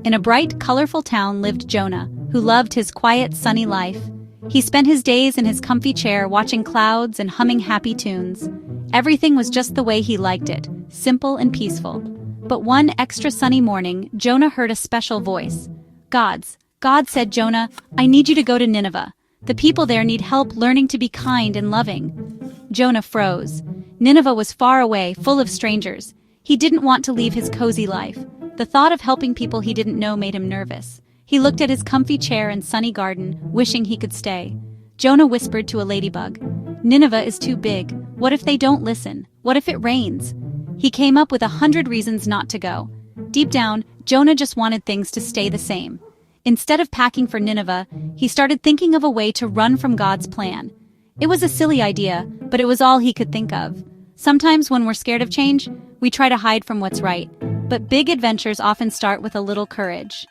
In a bright, colorful town lived Jonah, who loved his quiet, sunny life. He spent his days in his comfy chair watching clouds and humming happy tunes. Everything was just the way he liked it, simple and peaceful. But one extra sunny morning, Jonah heard a special voice. God said, "Jonah, I need you to go to Nineveh. The people there need help learning to be kind and loving." Jonah froze. Nineveh was far away, full of strangers. He didn't want to leave his cozy life. The thought of helping people he didn't know made him nervous. He looked at his comfy chair and sunny garden, wishing he could stay. Jonah whispered to a ladybug, "Nineveh is too big. What if they don't listen? What if it rains?" He came up with 100 reasons not to go. Deep down, Jonah just wanted things to stay the same. Instead of packing for Nineveh, he started thinking of a way to run from God's plan. It was a silly idea, but it was all he could think of. Sometimes when we're scared of change, we try to hide from what's right. But big adventures often start with a little courage.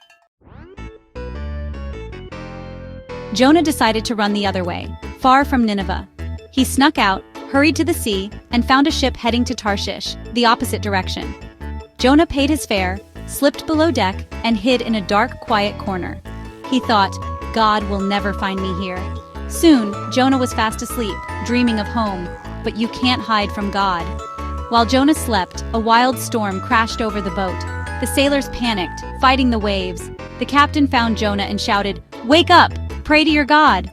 Jonah decided to run the other way, far from Nineveh. He snuck out, hurried to the sea, and found a ship heading to Tarshish, the opposite direction. Jonah paid his fare, slipped below deck, and hid in a dark, quiet corner. He thought, "God will never find me here." Soon, Jonah was fast asleep, dreaming of home. But you can't hide from God. While Jonah slept, a wild storm crashed over the boat. The sailors panicked, fighting the waves. The captain found Jonah and shouted, "Wake up! Pray to your God!"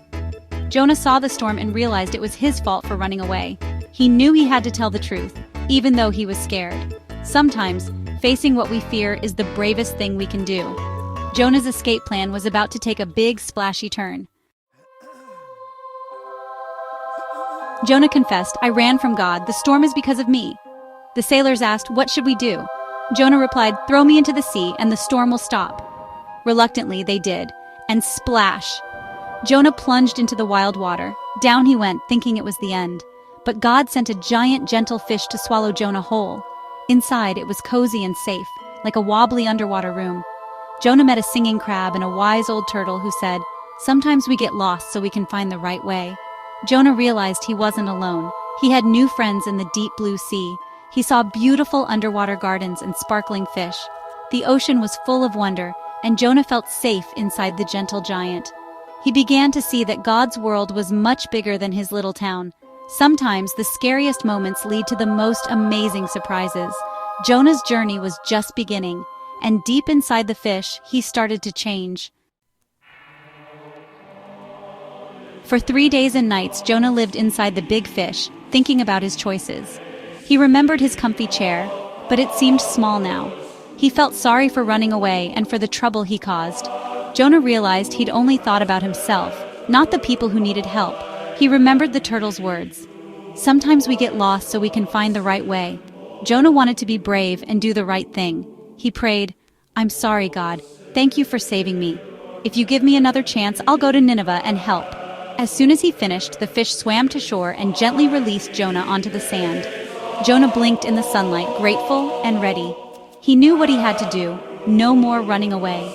Jonah saw the storm and realized it was his fault for running away. He knew he had to tell the truth, even though he was scared. Sometimes, facing what we fear is the bravest thing we can do. Jonah's escape plan was about to take a big, splashy turn. Jonah confessed, "I ran from God. The storm is because of me." The sailors asked, "What should we do?" Jonah replied, "Throw me into the sea and the storm will stop." Reluctantly, they did. And splash! Jonah plunged into the wild water. Down he went, thinking it was the end. But God sent a giant, gentle fish to swallow Jonah whole. Inside, it was cozy and safe, like a wobbly underwater room. Jonah met a singing crab and a wise old turtle who said, "Sometimes we get lost so we can find the right way." Jonah realized he wasn't alone. He had new friends in the deep blue sea. He saw beautiful underwater gardens and sparkling fish. The ocean was full of wonder, and Jonah felt safe inside the gentle giant. He began to see that God's world was much bigger than his little town. Sometimes the scariest moments lead to the most amazing surprises. Jonah's journey was just beginning, and deep inside the fish, he started to change. For 3 days and nights, Jonah lived inside the big fish, thinking about his choices. He remembered his comfy chair, but it seemed small now. He felt sorry for running away and for the trouble he caused. Jonah realized he'd only thought about himself, not the people who needed help. He remembered the turtle's words. "Sometimes we get lost so we can find the right way." Jonah wanted to be brave and do the right thing. He prayed, "I'm sorry, God. Thank you for saving me. If you give me another chance, I'll go to Nineveh and help." As soon as he finished, the fish swam to shore and gently released Jonah onto the sand. Jonah blinked in the sunlight, grateful and ready. He knew what he had to do, no more running away.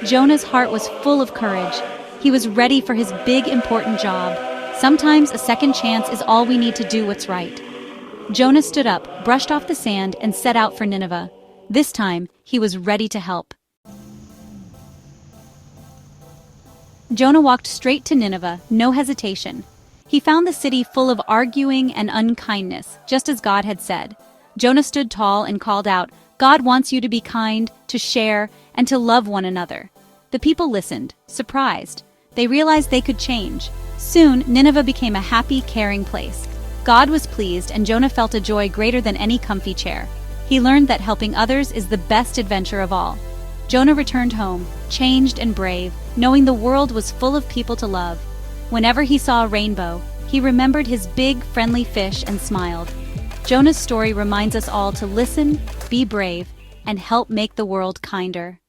Jonah's heart was full of courage. He was ready for his big, important job. Sometimes a second chance is all we need to do what's right. Jonah stood up, brushed off the sand, and set out for Nineveh. This time, he was ready to help. Jonah walked straight to Nineveh, no hesitation. He found the city full of arguing and unkindness, just as God had said. Jonah stood tall and called out, "God wants you to be kind, to share, and to love one another." The people listened, surprised. They realized they could change. Soon, Nineveh became a happy, caring place. God was pleased, and Jonah felt a joy greater than any comfy chair. He learned that helping others is the best adventure of all. Jonah returned home, changed and brave, knowing the world was full of people to love. Whenever he saw a rainbow, he remembered his big, friendly fish and smiled. Jonah's story reminds us all to listen, be brave, and help make the world kinder.